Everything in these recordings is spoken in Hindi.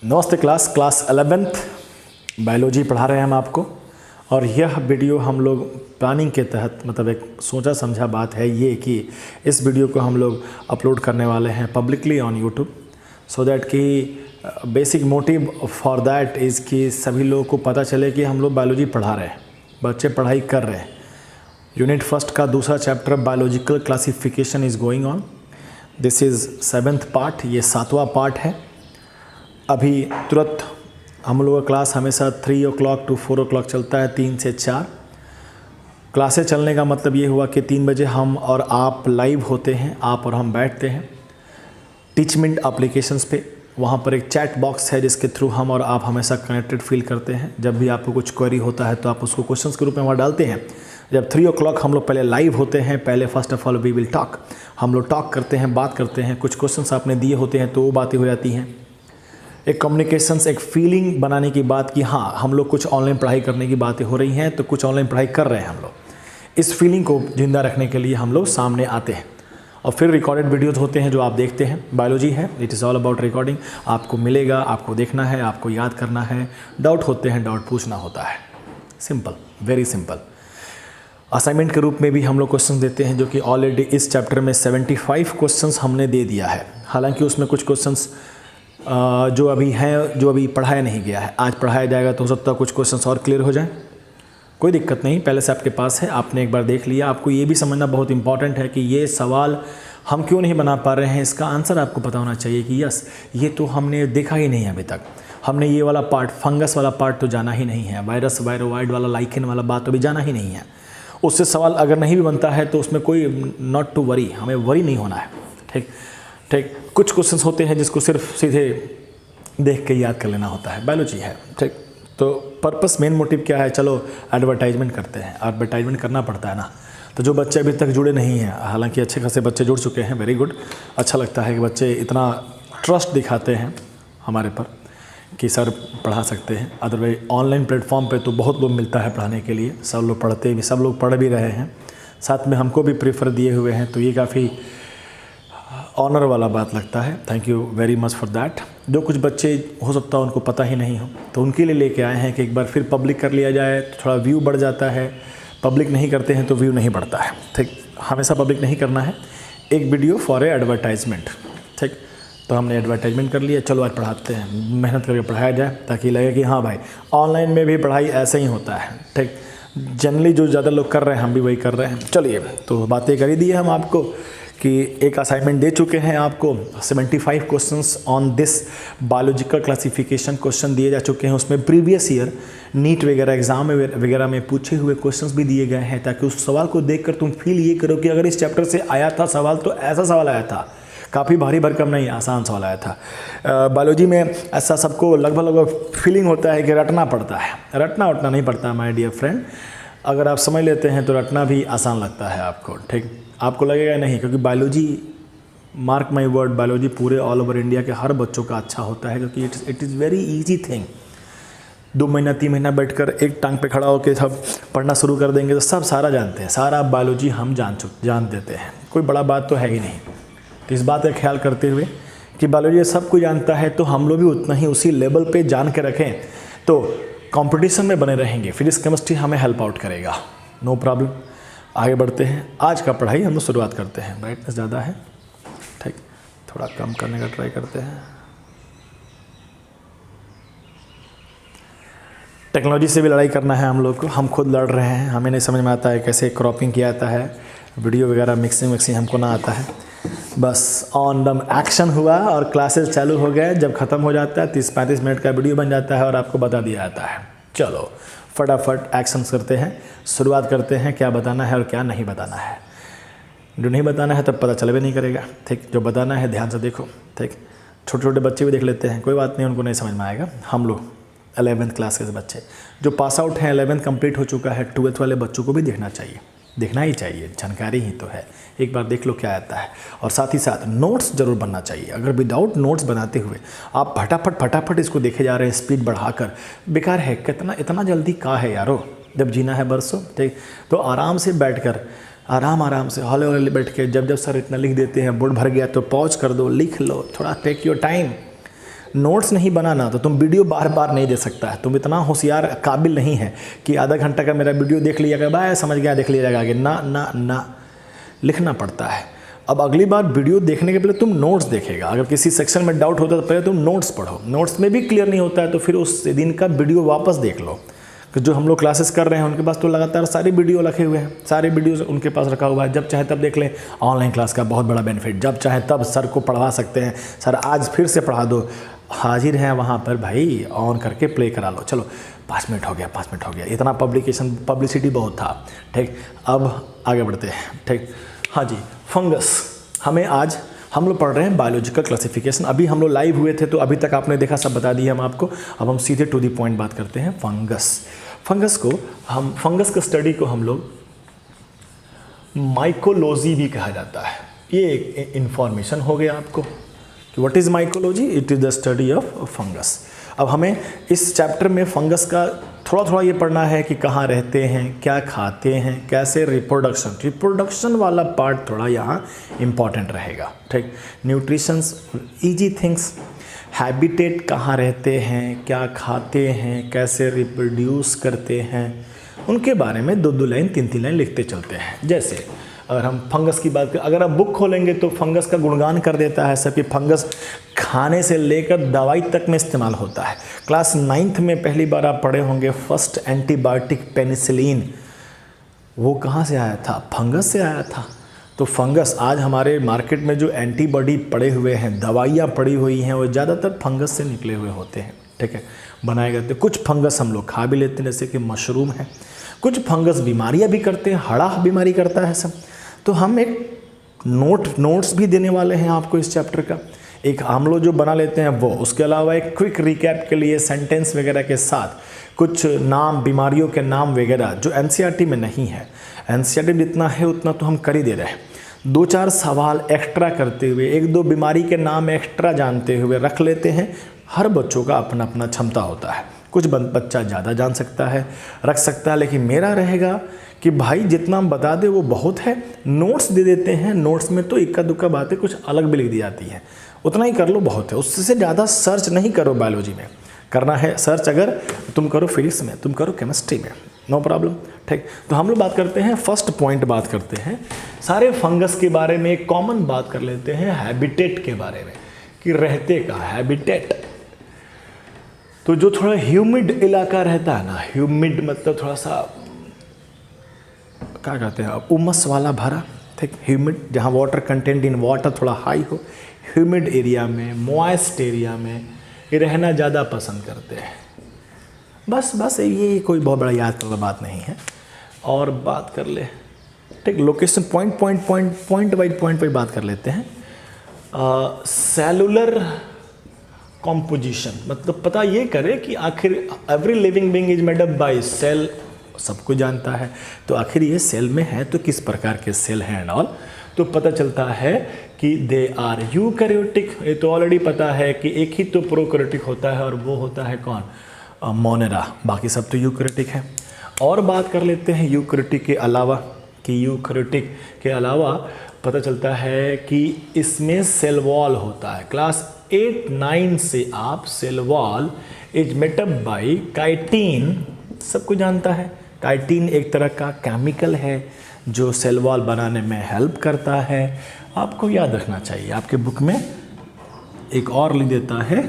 नमस्ते क्लास 11th बायोलॉजी पढ़ा रहे हैं हम आपको। और यह वीडियो हम लोग प्लानिंग के तहत मतलब एक सोचा समझा बात है ये कि इस वीडियो को हम लोग अपलोड करने वाले हैं publicly on YouTube, so that कि basic motive for that is कि सभी लोगों को पता चले कि हम लोग बायोलॉजी पढ़ा रहे हैं, बच्चे पढ़ाई कर रहे हैं। यूनिट फर्स्ट का दूसरा chapter biological classification is going on. This is 7th part, ये 7वां पार्ट है। अभी तुरंत हम लोगों का क्लास हमेशा 3 o'clock to 4 o'clock चलता है, 3 से 4 क्लासेस चलने का मतलब ये हुआ कि 3 बजे हम और आप लाइव होते हैं, आप और हम बैठते हैं टीचमेंट एप्लीकेशंस पे। वहाँ पर एक चैट बॉक्स है जिसके थ्रू हम और आप हमेशा कनेक्टेड फील करते हैं। जब भी आपको कुछ क्वेरी होता है तो आप उसको क्वेश्चंस के रूप में वहाँ डालते हैं। जब 3 o'clock हम लोग पहले लाइव होते हैं, पहले first of all we will talk, हम लोग टॉक करते हैं, बात करते हैं। कुछ क्वेश्चंस आपने दिए होते हैं तो वो बातें हो जाती हैं। एक कम्युनिकेशंस, एक फीलिंग बनाने की बात कि हाँ हम लोग कुछ ऑनलाइन पढ़ाई करने की बातें हो रही हैं तो कुछ ऑनलाइन पढ़ाई कर रहे हैं हम लोग। इस फीलिंग को जिंदा रखने के लिए हम लोग सामने आते हैं। और फिर रिकॉर्डेड वीडियोस होते हैं जो आप देखते हैं। बायोलॉजी है, it is all about recording. आपको मिलेगा, आपको देखना है, आपको याद करना है। डाउट होते हैं, डाउट पूछना होता है। Simple, very simple. असाइनमेंट के रूप में भी हम लोग क्वेश्चन देते हैं जो कि ऑलरेडी इस चैप्टर में 75 क्वेश्चंस हमने दे दिया है। हालांकि उसमें कुछ क्वेश्चंस जो अभी हैं, जो अभी पढ़ाया नहीं गया है, आज पढ़ाया जाएगा तो हो सकता है कुछ क्वेश्चंस और क्लियर हो जाए। कोई दिक्कत नहीं, पहले से आपके पास है, आपने एक बार देख लिया। आपको ये भी समझना बहुत इंपॉर्टेंट है कि ये सवाल हम क्यों नहीं बना पा रहे हैं, इसका आंसर आपको पता होना चाहिए कि यस ये तो हमने देखा ही नहीं अभी तक। हमने ये वाला पार्ट, फंगस वाला पार्ट तो जाना ही नहीं है, वायरस वायरोवाइड वाला, लाइकेन वाला बात तो भी जाना ही नहीं है। उससे सवाल अगर नहीं भी बनता है तो उसमें कोई नॉट टू वरी, हमें वरी नहीं होना है। ठीक ठीक। कुछ क्वेश्चंस होते हैं जिसको सिर्फ सीधे देख के याद कर लेना होता है, बायोलॉजी है। ठीक, तो पर्पस, मेन मोटिव क्या है, चलो एडवर्टाइजमेंट करते हैं। एडवर्टाइजमेंट करना पड़ता है ना। तो जो बच्चे अभी तक जुड़े नहीं हैं, हालांकि अच्छे खासे बच्चे जुड़ चुके हैं, वेरी गुड। अच्छा लगता है कि बच्चे इतना ट्रस्ट दिखाते हैं हमारे पर कि सर पढ़ा सकते हैं। अदरवाइज ऑनलाइन प्लेटफॉर्म पे तो बहुत लोग मिलता है पढ़ाने के लिए, सब लोग पढ़ते भी, सब लोग पढ़ भी रहे हैं, साथ में हमको भी प्रेफर दिए हुए हैं, तो ये काफ़ी ऑनर वाला बात लगता है। Thank you very much for that. जो कुछ बच्चे हो सकता है उनको पता ही नहीं हो तो उनके लिए लेके आए हैं कि एक बार फिर पब्लिक कर लिया जाए तो थोड़ा व्यू बढ़ जाता है। पब्लिक नहीं करते हैं तो व्यू नहीं बढ़ता है। ठीक, हमेशा पब्लिक नहीं करना है। एक वीडियो फॉर ए एडवर्टाइजमेंट। ठीक, तो हमने एडवर्टाइजमेंट कर लिया, चलो आज पढ़ाते हैं, मेहनत करके पढ़ाया जाए ताकि लगे कि हाँ भाई ऑनलाइन में भी पढ़ाई ऐसे ही होता है। ठीक, जनरली जो ज़्यादा लोग कर रहे हैं हम भी वही कर रहे हैं। चलिए, तो बातें कर ही दी है हम आपको कि एक असाइनमेंट दे चुके हैं आपको। 75 questions on this biological classification question दिए जा चुके हैं। उसमें प्रीवियस ईयर नीट वगैरह एग्जाम वगैरह में पूछे हुए क्वेश्चंस भी दिए गए हैं, ताकि उस सवाल को देखकर तुम फील ये करो कि अगर इस चैप्टर से आया था सवाल तो ऐसा सवाल आया था। काफ़ी भारी भरकम नहीं, आसान सवाल आया था। बायोलॉजी में ऐसा सबको लगभग फीलिंग होता है कि रटना पड़ता है। रटना उतना नहीं पड़ता माय डियर फ्रेंड। अगर आप समझ लेते हैं तो रटना भी आसान लगता है आपको। ठीक, आपको लगेगा नहीं, क्योंकि biology, mark my word, biology पूरे ऑल ओवर इंडिया के हर बच्चों का अच्छा होता है, क्योंकि it is very easy thing. 2 महीना 3 महीना बैठकर एक टांग पे खड़ा होकर सब पढ़ना शुरू कर देंगे तो सब सारा जानते हैं। सारा बायोलॉजी हम जान देते हैं, कोई बड़ा बात तो है ही नहीं। तो इस बात का ख्याल करते हुए कि बायोलॉजी सब कुछ जानता है तो हम लोग भी उतना ही उसी लेवल पे जान के रखें तो कंपटीशन में बने रहेंगे। फिजिक्स केमिस्ट्री हमें हेल्प आउट करेगा, नो प्रॉब्लम। आगे बढ़ते हैं, आज का पढ़ाई हम लोग शुरुआत करते हैं। ब्राइटनेस ज़्यादा है, ठीक, थोड़ा कम करने का ट्राई करते हैं। टेक्नोलॉजी से भी लड़ाई करना है हम लोग को, हम खुद लड़ रहे हैं। हमें नहीं समझ में आता है कैसे क्रॉपिंग किया जाता है, वीडियो वगैरह मिक्सिंग हमको ना आता है। बस ऑन द एक्शन हुआ और क्लासेस चालू हो गए। जब ख़त्म हो जाता है 30-35 मिनट का वीडियो बन जाता है और आपको बता दिया जाता है। चलो फटाफट एक्शन करते हैं, शुरुआत करते हैं क्या बताना है और क्या नहीं बताना है। जो नहीं बताना है तब पता चल भी नहीं करेगा। ठीक, जो बताना है ध्यान से देखो। ठीक, छोटे छोटे बच्चे भी देख लेते हैं, कोई बात नहीं, उनको नहीं समझ में आएगा। हम लोग 11th क्लास के बच्चे जो पास आउट हैं, 11th कंप्लीट हो चुका है, 12th वाले बच्चों को भी देखना चाहिए, देखना ही चाहिए, जानकारी ही तो है। एक बार देख लो क्या आता है। और साथ ही साथ नोट्स ज़रूर बनना चाहिए। अगर विदाउट नोट्स बनाते हुए आप फटाफट इसको देखे जा रहे हैं स्पीड बढ़ाकर, बेकार है। कितना इतना जल्दी कहाँ है यारो, जब जीना है बरसों। ठीक, तो आराम से बैठकर आराम से हौले हौले बैठ के जब सर इतना लिख देते हैं, बोर्ड भर गया तो पॉज कर दो, लिख लो, थोड़ा टेक योर टाइम। नोट्स नहीं बनाना तो तुम वीडियो बार बार नहीं दे सकता है। तुम इतना होशियार काबिल नहीं है कि आधा घंटा का मेरा वीडियो देख लिया, भाई समझ गया, देख लिया जाएगा आगे। ना ना ना, लिखना पड़ता है। अब अगली बार वीडियो देखने के पहले तुम नोट्स देखेगा। अगर किसी सेक्शन में डाउट होता है तो पहले तुम नोट्स पढ़ो, नोट्स में भी क्लियर नहीं होता है तो फिर उस दिन का वीडियो वापस देख लो। कि जो हम लोग क्लासेस कर रहे हैं उनके पास तो लगातार सारे वीडियो रखे हुए हैं, सारे वीडियो उनके पास रखा हुआ है, जब चाहे तब देख लें। ऑनलाइन क्लास का बहुत बड़ा बेनिफिट, जब चाहे तब सर को पढ़वा सकते हैं। सर आज फिर से पढ़ा दो, हाजिर हैं वहाँ पर भाई, ऑन करके प्ले करा लो। चलो 5 मिनट हो गया, 5 मिनट हो गया, इतना पब्लिसिटी बहुत था। ठीक, अब आगे बढ़ते हैं। ठीक, हाँ जी, फंगस। हमें आज हम लोग पढ़ रहे हैं बायोलॉजिकल क्लासिफिकेशन। अभी हम लोग लाइव हुए थे तो अभी तक आपने देखा, सब बता दिया हम आपको। अब हम सीधे टू द पॉइंट बात करते हैं। फंगस का स्टडी को हम लोग माइकोलॉजी भी कहा जाता है। ये एक इंफॉर्मेशन हो गया आपको कि what is mycology, it is the study of fungus. अब हमें इस चैप्टर में फंगस का थोड़ा ये पढ़ना है कि कहाँ रहते हैं, क्या खाते हैं, कैसे रिप्रोडक्शन वाला पार्ट थोड़ा यहाँ इम्पॉर्टेंट रहेगा। ठीक, न्यूट्रिशंस, ईजी थिंग्स, हैबिटेट, कहाँ रहते हैं, क्या खाते हैं, कैसे रिप्रोड्यूस करते हैं, उनके बारे में 2-2 लाइन 3-3 लाइन लिखते चलते हैं। जैसे अगर हम फंगस की बात करें, अगर आप बुक खोलेंगे तो फंगस का गुणगान कर देता है सब कि फंगस खाने से लेकर दवाई तक में इस्तेमाल होता है। क्लास 9th में पहली बार आप पढ़े होंगे फर्स्ट एंटीबायोटिक पेनिसिलिन, वो कहाँ से आया था? फंगस से आया था। तो फंगस आज हमारे मार्केट में जो एंटीबॉडी पड़े हुए हैं, दवाइयाँ पड़ी हुई हैं, वो ज़्यादातर फंगस से निकले हुए होते हैं। ठीक है, बनाए गए थे। कुछ फंगस हम लोग खा भी लेते हैं, जैसे कि मशरूम है। कुछ फंगस बीमारियाँ भी करते हैं, हड़ा बीमारी करता है सब। तो हम एक नोट्स भी देने वाले हैं आपको इस चैप्टर का। एक हम लोग जो बना लेते हैं वो, उसके अलावा एक क्विक रिकैप के लिए सेंटेंस वगैरह के साथ कुछ नाम, बीमारियों के नाम वगैरह जो एनसीईआरटी में नहीं है। एनसीईआरटी में जितना है उतना तो हम कर ही दे रहे हैं। 2-4 सवाल एक्स्ट्रा करते हुए, 1-2 बीमारी के नाम एक्स्ट्रा जानते हुए रख लेते हैं। हर बच्चों का अपना अपना क्षमता होता है। कुछ बच्चा ज़्यादा जान सकता है, रख सकता है, लेकिन मेरा रहेगा कि भाई जितना हम बता दें वो बहुत है। नोट्स दे देते हैं, नोट्स में तो इक्का दुक्का बातें कुछ अलग भी लिख दी जाती हैं, उतना ही कर लो बहुत है। उससे ज़्यादा सर्च नहीं करो। बायोलॉजी में करना है सर्च, अगर तुम करो फिजिक्स में, तुम करो केमिस्ट्री में, नो प्रॉब्लम। ठीक, तो हम लोग बात करते हैं, फर्स्ट पॉइंट बात करते हैं सारे फंगस के बारे में। एक कॉमन बात कर लेते हैं हैबिटेट के बारे में, कि रहते का हैबिटेट। तो जो थोड़ा ह्यूमिड इलाका रहता है ना, ह्यूमिड मतलब थोड़ा सा क्या कहते हैं, उमस वाला भरा। ठीक, ह्यूमिड, जहाँ वाटर कंटेंट इन वाटर थोड़ा हाई हो, ह्यूमिड एरिया में, मॉइस्ट एरिया में ये रहना ज़्यादा पसंद करते हैं। बस ये कोई बहुत बड़ा याद करने बात नहीं है। और बात कर ले, ठीक, लोकेशन पॉइंट वाइज बात कर लेते हैं। सेलुलर कॉम्पोजिशन, मतलब पता ये करे कि आखिर every living being is made up by cell, सबको जानता है। तो आखिर ये सेल में है तो किस प्रकार के सेल हैं एंड ऑल, तो पता चलता है कि दे आर यूकैरियोटिक। ये तो ऑलरेडी पता है कि एक ही तो प्रोकैरियोटिक होता है और वो होता है कौन? मोनेरा। बाकी सब तो यूकैरियोटिक है। और बात कर लेते हैं यूकैरियोटिक के अलावा, कि यूकैरियोटिक के अलावा पता चलता है कि इसमें सेल वॉल होता है। क्लास 8-9 से आप cell wall is made up by chitin, सबको जानता है। काइटिन एक तरह का केमिकल है जो सेल वॉल बनाने में हेल्प करता है। आपको याद रखना चाहिए, आपके बुक में एक और लिख देता है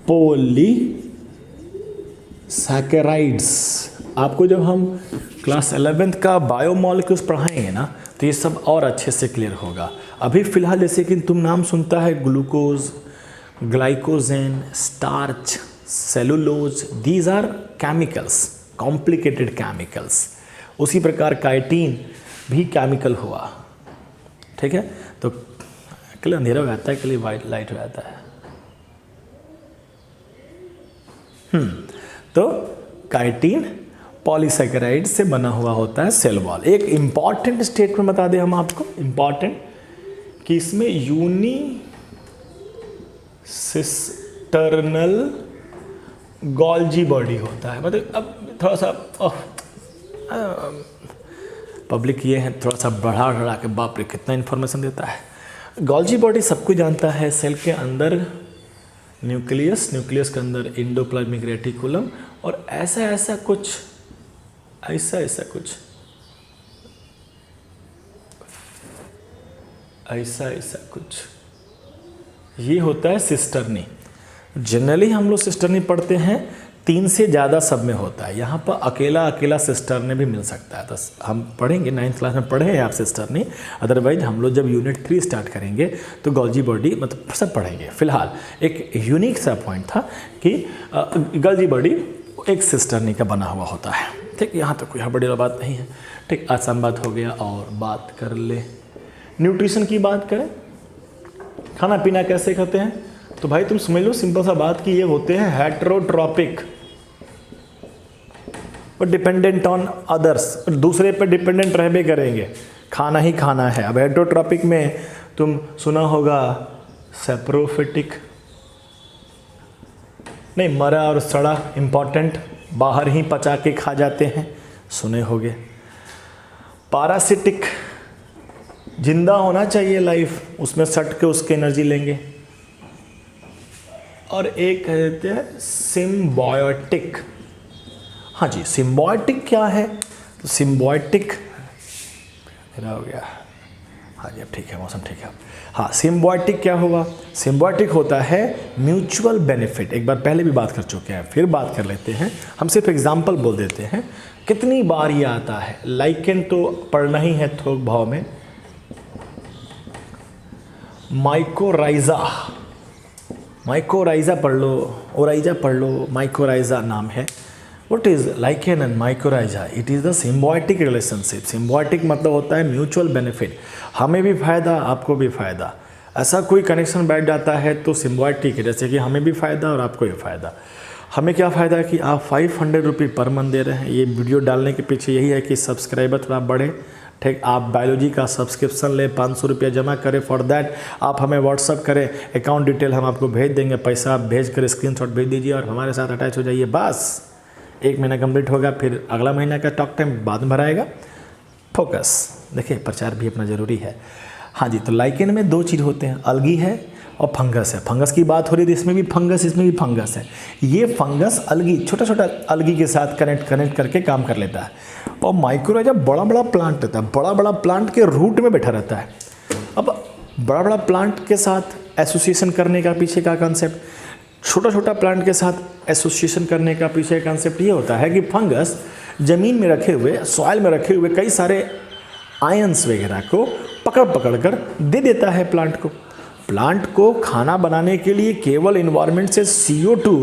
पॉलीसैकेराइड्स। आपको जब हम क्लास 11th का बायोमॉलिक्यूल्स पढ़ाएंगे ना तो ये सब और अच्छे से क्लियर होगा। अभी फ़िलहाल जैसे कि तुम नाम सुनता है glucose, glycogen, starch, cellulose, these are chemicals, complicated chemicals. उसी प्रकार काइटिन भी केमिकल हुआ। ठीक है, तो के लिए अंधेरा हो जाता है, के लिए वाइट लाइट हो जाता है। तो काइटिन पॉलीसैकेराइड से बना हुआ होता है सेल वॉल। एक इम्पॉर्टेंट स्टेटमेंट बता दें हम आपको, इम्पॉर्टेंट, कि इसमें यूनिसिस्टर्नल गोल्जी बॉडी होता है। मतलब अब थोड़ा सा पब्लिक ये है थोड़ा सा बढ़ा के, बाप रे कितना इन्फॉर्मेशन देता है। गोल्जी बॉडी सबको जानता है, सेल के अंदर न्यूक्लियस, न्यूक्लियस के अंदर एंडोप्लाज्मिक रेटिकुलम, और ऐसा ऐसा कुछ ये होता है सिस्टर्नी। जनरली हम लोग सिस्टर्नी पढ़ते हैं, 3 से ज़्यादा सब में होता है। यहाँ पर अकेला सिस्टर्नी भी मिल सकता है। तो हम पढ़ेंगे 9th क्लास में पढ़े हैं आप सिस्टर्नी, अदरवाइज हम लोग जब यूनिट 3 स्टार्ट करेंगे तो गोल्जी बॉडी मतलब सब पढ़ेंगे। फिलहाल एक यूनिक सा पॉइंट था कि गोल्जी बॉडी एक सिस्टर्नी का बना हुआ होता है। ठीक, यहाँ तो कोई बड़ी बात नहीं है। ठीक, आसान बात हो गया। और बात कर ले न्यूट्रिशन की बात करें, खाना पीना कैसे खाते हैं, तो भाई तुम समझ लो सिंपल सा बात कि ये होते हैं हेटेरोट्रॉपिक और डिपेंडेंट ऑन अदर्स, दूसरे पर डिपेंडेंट रहबे करेंगे, खाना ही खाना है। अब हेटेरोट्रॉपिक में तुम सुना होगा सेप्रोफिटिक, नहीं मरा और सड़ा इंपॉर्टेंट, बाहर ही पचा के खा जाते हैं, सुने होगे। पारासिटिक, जिंदा होना चाहिए लाइफ, उसमें सट के उसकी एनर्जी लेंगे। और एक कहते हैं सिम्बायोटिक। हाँ जी, सिम्बायोटिक क्या है, तो सिम्बायोटिक मेरा हो गया, हाँ जी अब ठीक है, मौसम ठीक है। हाँ, सिम्बायोटिक क्या हुआ, सिम्बायोटिक होता है म्यूचुअल बेनिफिट। एक बार पहले भी बात कर चुके हैं, फिर बात कर लेते हैं। हम सिर्फ एग्जाम्पल बोल देते हैं, कितनी बार ये आता है। लाइकेन तो पढ़ना ही है थोक भाव में। माइकोराइजा पढ़ लो, ओराइजा पढ़ लो, माइकोराइजा नाम है। What is lichen and mycorrhiza? It is the symbiotic relationship. Symbiotic मतलब होता है म्यूचुअल बेनिफिट, हमें भी फ़ायदा आपको भी फ़ायदा। ऐसा कोई कनेक्शन बैठ जाता है तो सिम्बायोटिक है, जैसे कि हमें भी फ़ायदा और आपको भी फ़ायदा। हमें क्या फ़ायदा है कि आप 500 रुपये पर मंथ दे रहे हैं। ये वीडियो डालने के पीछे यही है कि सब्सक्राइबर थोड़ा बढ़े। ठीक, आप बायोलॉजी का सब्सक्रिप्शन ले, 500 रुपया जमा करें। फॉर दैट आप हमें व्हाट्सअप करें, अकाउंट डिटेल हम आपको भेज देंगे, पैसा आप भेज कर स्क्रीनशॉट भेज दीजिए और हमारे साथ अटैच हो जाइए। बस 1 महीना कंप्लीट होगा, फिर अगला महीना का टॉक टाइम बाद में भराएगा। फोकस, देखिए प्रचार भी अपना ज़रूरी है। हाँ जी, तो लाइकेन में 2 चीज़ होते हैं, अलगी है और फंगस है। फंगस की बात हो रही थी, इसमें भी फंगस, इसमें भी फंगस है। ये फंगस अलगी, छोटा छोटा अलगी के साथ कनेक्ट करके काम कर लेता है। और माइक्रोराइजा बड़ा बड़ा प्लांट रहता है, बड़ा बड़ा प्लांट के रूट में बैठा रहता है। अब बड़ा बड़ा प्लांट के साथ एसोसिएशन करने का पीछे का कॉन्सेप्ट, छोटा छोटा प्लांट के साथ एसोसिएशन करने का पीछे कॉन्सेप्ट ये होता है कि फंगस ज़मीन में रखे हुए, सॉइल में रखे हुए कई सारे आयंस वगैरह को पकड़ कर दे देता है प्लांट को। प्लांट को खाना बनाने के लिए केवल इन्वायरमेंट से CO2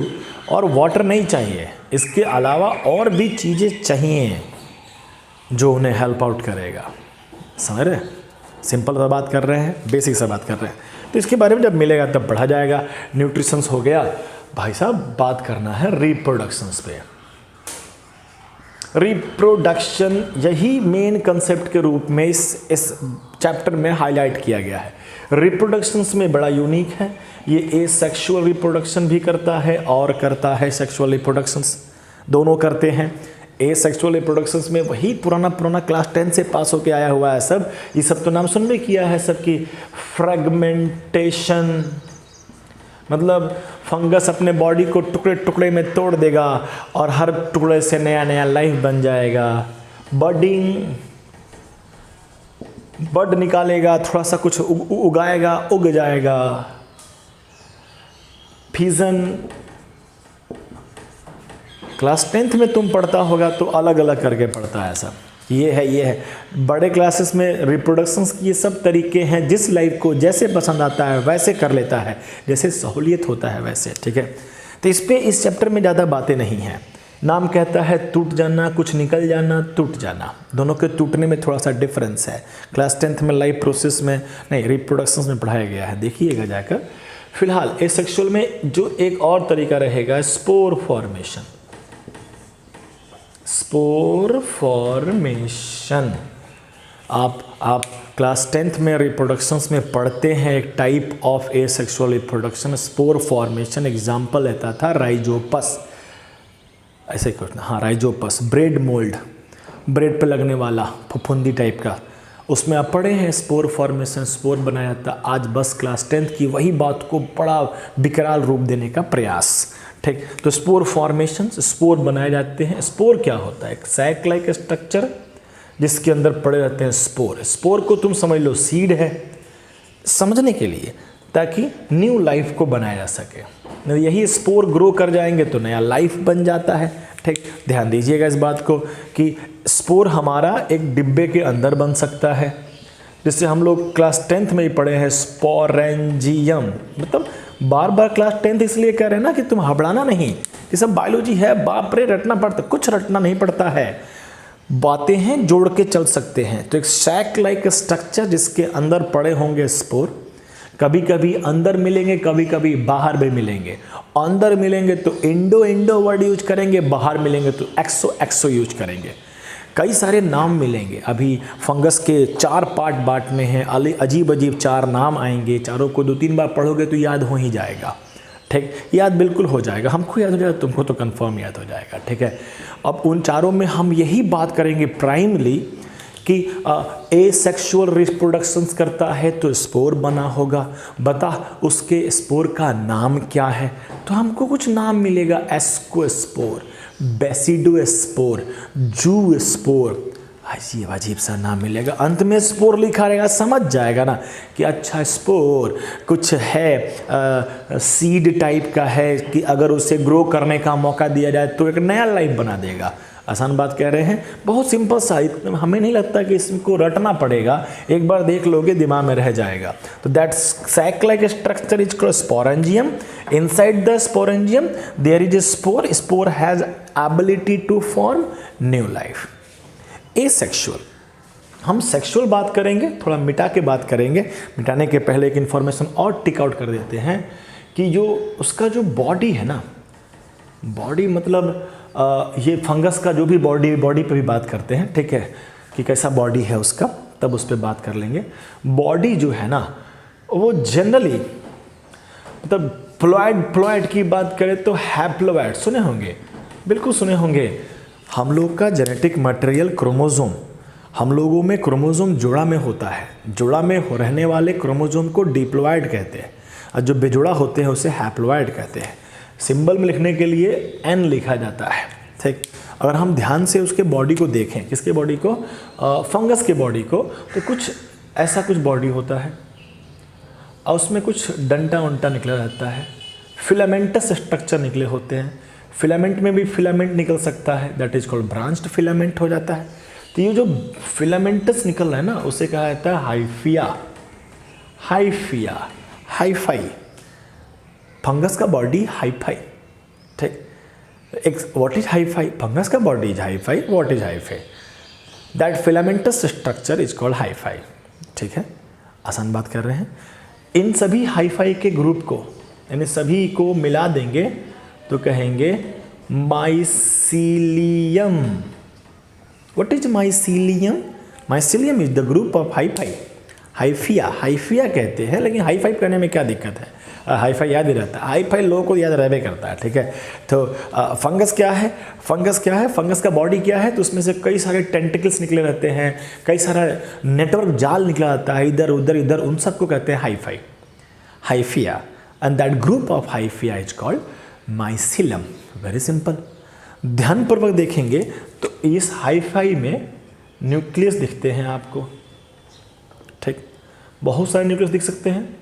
और वाटर नहीं चाहिए, इसके अलावा और भी चीज़ें चाहिए जो उन्हें हेल्प आउट करेगा। समझ रहे? सिंपल सा बात कर रहे हैं, बेसिक सा बात कर रहे हैं। तो इसके बारे में जब मिलेगा तब पढ़ा जाएगा। न्यूट्रिशंस हो गया। भाई साहब बात करना है रिप्रोडक्शंस पे। रिप्रोडक्शन यही मेन कंसेप्ट के रूप में इस चैप्टर में हाईलाइट किया गया है। रिप्रोडक्शंस में बड़ा यूनिक है, ये एसेक्सुअल रिप्रोडक्शन भी करता है और करता है सेक्सुअल रिप्रोडक्शंस, दोनों करते हैं। एसेक्सुअल रिप्रोडक्शंस में वही पुराना क्लास 10 से पास होके आया हुआ है सब। ये सब तो नाम सुन में किया है सबकी। फ्रेगमेंटेशन मतलब फंगस अपने बॉडी को टुकड़े टुकड़े में तोड़ देगा और हर टुकड़े से नया नया लाइफ बन जाएगा। बडिंग, बड निकालेगा, थोड़ा सा कुछ उगाएगा, उग जाएगा। फिजन क्लास 10th में तुम पढ़ता होगा तो अलग अलग करके पढ़ता है सब। ये है बड़े क्लासेस में रिप्रोडक्शंस की ये सब तरीके हैं। जिस लाइफ को जैसे पसंद आता है वैसे कर लेता है, जैसे सहूलियत होता है वैसे। ठीक है, तो इस पे इस चैप्टर में ज़्यादा बातें नहीं हैं। नाम कहता है टूट जाना, कुछ निकल जाना, टूट जाना। दोनों के टूटने में थोड़ा सा डिफरेंस है। क्लास 10th में लाइफ प्रोसेस में नहीं, रिप्रोडक्शंस में पढ़ाया गया है, देखिएगा जाकर। फिलहाल एसेक्सुअल में जो एक और तरीका रहेगा, स्पोर फॉर्मेशन। स्पोर फॉर्मेशन आप क्लास 10th में रिप्रोडक्शंस में पढ़ते हैं एक type of asexual reproduction, spore formation. Example रहता था राइजोपस, ऐसे कुछ। हाँ, राइजोपस, ब्रेड मोल्ड, ब्रेड पे लगने वाला फफूंदी टाइप का, उसमें आप पढ़े हैं स्पोर फॉर्मेशन, स्पोर बनाया जाता। आज बस क्लास 10th की वही बात को बड़ा विकराल रूप देने का प्रयास। ठीक, तो स्पोर फॉर्मेशन, स्पोर बनाए जाते हैं। स्पोर क्या होता है? एक सैक लाइक स्ट्रक्चर जिसके अंदर पड़े रहते हैं स्पोर। स्पोर को तुम समझ लो सीड है, समझने के लिए, ताकि न्यू लाइफ को बनाया जा सके। यही स्पोर ग्रो कर जाएंगे तो नया लाइफ बन जाता है। ठीक, ध्यान दीजिएगा इस बात को कि स्पोर हमारा एक डिब्बे के अंदर बन सकता है, जिससे हम लोग क्लास 10th में ही पढ़े हैं स्पोरेंजियम। मतलब बार बार क्लास 10th इसलिए कह रहे हैं ना कि तुम हबड़ाना नहीं, ये सब बायोलॉजी है, बाप रे रटना पड़ता, कुछ रटना नहीं पड़ता है, बातें हैं जोड़ के चल सकते हैं। तो एक सैक लाइक स्ट्रक्चर जिसके अंदर पड़े होंगे स्पोर, कभी कभी अंदर मिलेंगे, कभी कभी बाहर भी मिलेंगे। अंदर मिलेंगे तो इंडो वर्ड यूज करेंगे, बाहर मिलेंगे तो एक्सो यूज करेंगे। कई सारे नाम मिलेंगे। अभी फंगस के 4 पार्ट बांटने हैं, अजीब अजीब 4 नाम आएंगे, चारों को 2-3 बार पढ़ोगे तो याद हो ही जाएगा। ठीक, याद बिल्कुल हो जाएगा, हमको याद हो जाएगा, तुमको तो कंफर्म याद हो जाएगा। ठीक है, अब उन चारों में हम यही बात करेंगे प्राइमली कि एसेक्सुअल रिप्रोडक्शंस करता है तो स्पोर बना होगा। बता उसके स्पोर का नाम क्या है? तो हमको कुछ नाम मिलेगा, एस्कोस्पोर, बेसिडोस्पोर, जूस्पोर, अजीब सा नाम मिलेगा। अंत में स्पोर लिखा रहेगा, समझ जाएगा ना कि अच्छा स्पोर कुछ है, सीड टाइप का है कि अगर उसे ग्रो करने का मौका दिया जाए तो एक नया लाइफ बना देगा। आसान बात कह रहे हैं, बहुत सिंपल सा, हमें नहीं लगता कि इसको रटना पड़ेगा, एक बार देख लोगे दिमाग में रह जाएगा। तो that sac like structure is called sporangium. Inside the sporangium there is a spore. Spore has ability to form new life. Asexual, हम सेक्सुअल बात करेंगे, थोड़ा मिटा के बात करेंगे। मिटाने के पहले एक इन्फॉर्मेशन और टिक आउट कर देते हैं कि जो उसका जो बॉडी है ना, बॉडी मतलब ये फंगस का जो भी बॉडी पे भी बात करते हैं। ठीक है, कि कैसा बॉडी है उसका, तब उस पर बात कर लेंगे। बॉडी जो है ना वो जनरली मतलब फ्लूइड की बात करें तो हैप्लोइड सुने होंगे, बिल्कुल सुने होंगे। हम लोग का जेनेटिक मटेरियल क्रोमोसोम, हम लोगों में क्रोमोसोम जोड़ा में होता है। जोड़ा में रहने वाले क्रोमोसोम को डिप्लॉइड कहते हैं, और जो बेजोड़ा होते हैं उसे हैप्लोइड कहते हैं। सिंबल में लिखने के लिए एन लिखा जाता है। ठीक, अगर हम ध्यान से उसके बॉडी को देखें, किसके बॉडी को, फंगस के बॉडी को, तो कुछ ऐसा कुछ बॉडी होता है और उसमें कुछ डंटा उंटा निकला रहता है, फिलामेंटस स्ट्रक्चर निकले होते हैं। फिलामेंट में भी फिलामेंट निकल सकता है, that is called branched filament हो जाता है। तो ये जो फिलामेंटस निकल रहा है ना उसे कहा जाता है हाइफिया, हाईफाई। फंगस का बॉडी हाईफाई। ठीक, व्हाट इज हाईफाई? फंगस का body is hyphae, what is hyphae? That filamentous structure is called hyphae. ठीक है, आसान बात कर रहे हैं। इन सभी हाईफाई के ग्रुप को, यानी सभी को मिला देंगे तो कहेंगे mycelium. What is mycelium? Mycelium is the group of hyphae. Hyphae कहते हैं, लेकिन हाईफाई कहने में क्या दिक्कत है? हाईफाई याद ही रहता है, हाईफाई लोगों को याद रहबे करता है। ठीक है, तो फंगस क्या है? फंगस का बॉडी क्या है? तो उसमें से कई सारे टेंटिकल्स निकले रहते हैं, कई सारा नेटवर्क जाल निकला रहता है, इधर उधर, उन सबको कहते हैं hyphae. And that group of hyphae is called mycelium. Very simple. ध्यानपूर्वक देखेंगे तो इस हाइफाई में न्यूक्लियस दिखते हैं आपको। ठीक, बहुत सारे न्यूक्लियस दिख सकते हैं।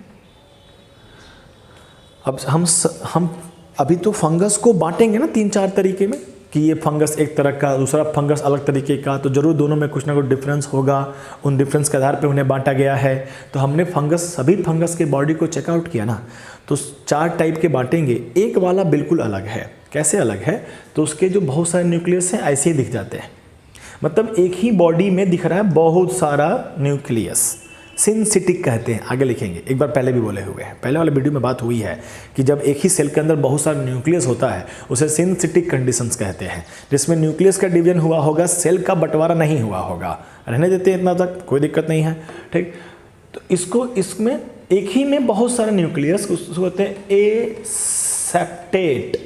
अब हम अभी तो फंगस को बांटेंगे ना 3-4 तरीके में, कि ये फंगस एक तरह का, दूसरा फंगस अलग तरीके का, तो जरूर दोनों में कुछ ना कुछ डिफरेंस होगा। उन डिफरेंस के आधार पे उन्हें बांटा गया है। तो हमने सभी फंगस के बॉडी को चेकआउट किया ना, तो 4 टाइप के बांटेंगे। एक वाला बिल्कुल अलग है। कैसे अलग है? तो उसके जो बहुत सारे न्यूक्लियस हैं ऐसे ही दिख जाते हैं, मतलब एक ही बॉडी में दिख रहा है बहुत सारा न्यूक्लियस। सिंसिटिक कहते हैं, आगे लिखेंगे, एक बार पहले भी बोले हुए हैं, पहले वाले वीडियो में बात हुई है कि जब एक ही सेल के अंदर बहुत सारा न्यूक्लियस होता है उसे सिंसिटिक कंडीशंस कहते हैं, जिसमें न्यूक्लियस का डिवीजन हुआ होगा, सेल का बंटवारा नहीं हुआ होगा। रहने देते हैं इतना तक, कोई दिक्कत नहीं है। ठीक, तो इसमें एक ही में बहुत सारे न्यूक्लियस उसको कहते हैं एसेप्टेट।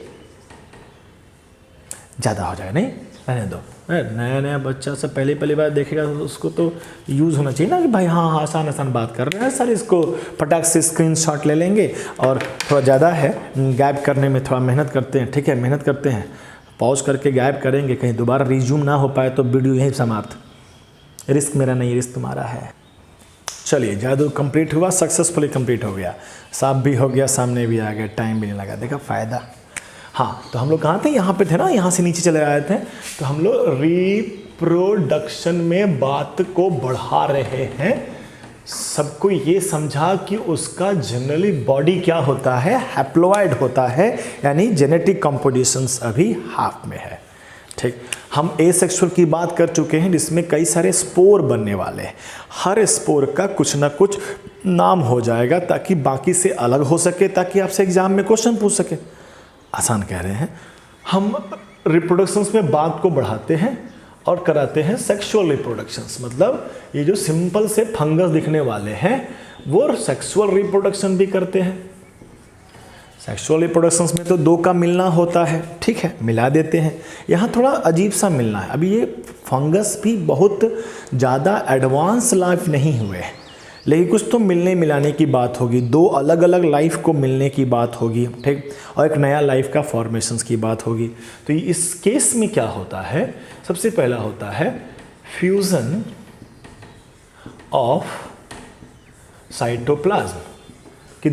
ज़्यादा हो जाएगा, नहीं रहने दो, नया नया बच्चा से पहली बार देखेगा तो उसको तो यूज़ होना चाहिए ना कि भाई हाँ आसान आसान बात कर रहे हैं सर, इसको फटाक से स्क्रीनशॉट ले लेंगे। और थोड़ा ज़्यादा है, गायब करने में थोड़ा मेहनत करते हैं, ठीक है, मेहनत करते हैं, पॉज करके गायब करेंगे, कहीं दोबारा रिज्यूम ना हो पाए तो वीडियो यहीं समाप्त। रिस्क मेरा नहीं, रिस्क तुम्हारा है। चलिए, जादू कंप्लीट हुआ, सक्सेसफुली कंप्लीट हो गया, साफ भी हो गया, सामने भी आ गया, टाइम भी नहीं लगा, देखा फ़ायदा। हाँ, तो हम लोग कहाँ थे, यहाँ पे थे ना, यहाँ से नीचे चले आए थे। तो हम लोग रिप्रोडक्शन में बात को बढ़ा रहे हैं, सबको ये समझा कि उसका जनरली बॉडी क्या होता है, हैप्लॉइड होता है, यानी जेनेटिक कंपोजिशंस अभी हाफ में है। ठीक, हम एसेक्सुअल की बात कर चुके हैं जिसमें कई सारे स्पोर बनने वाले हैं। हर स्पोर का कुछ ना कुछ नाम हो जाएगा ताकि बाकी से अलग हो सके, ताकि आपसे एग्जाम में क्वेश्चन पूछ सके। आसान कह रहे हैं। हम रिप्रोडक्शंस में बात को बढ़ाते हैं और कराते हैं सेक्सुअल रिप्रोडक्शंस, मतलब ये जो सिंपल से फंगस दिखने वाले हैं वो सेक्सुअल रिप्रोडक्शन भी करते हैं। सेक्सुअल रिप्रोडक्शंस में तो दो का मिलना होता है, ठीक है, मिला देते हैं। यहाँ थोड़ा अजीब सा मिलना है। अभी ये फंगस भी बहुत ज़्यादा एडवांस लाइफ नहीं हुए हैं, लेकिन कुछ तो मिलने मिलाने की बात होगी, दो अलग अलग लाइफ को मिलने की बात होगी, ठीक, और एक नया लाइफ का फॉर्मेशंस की बात होगी। तो इस केस में क्या होता है, सबसे पहला होता है फ्यूजन ऑफ साइटोप्लाज्म, कि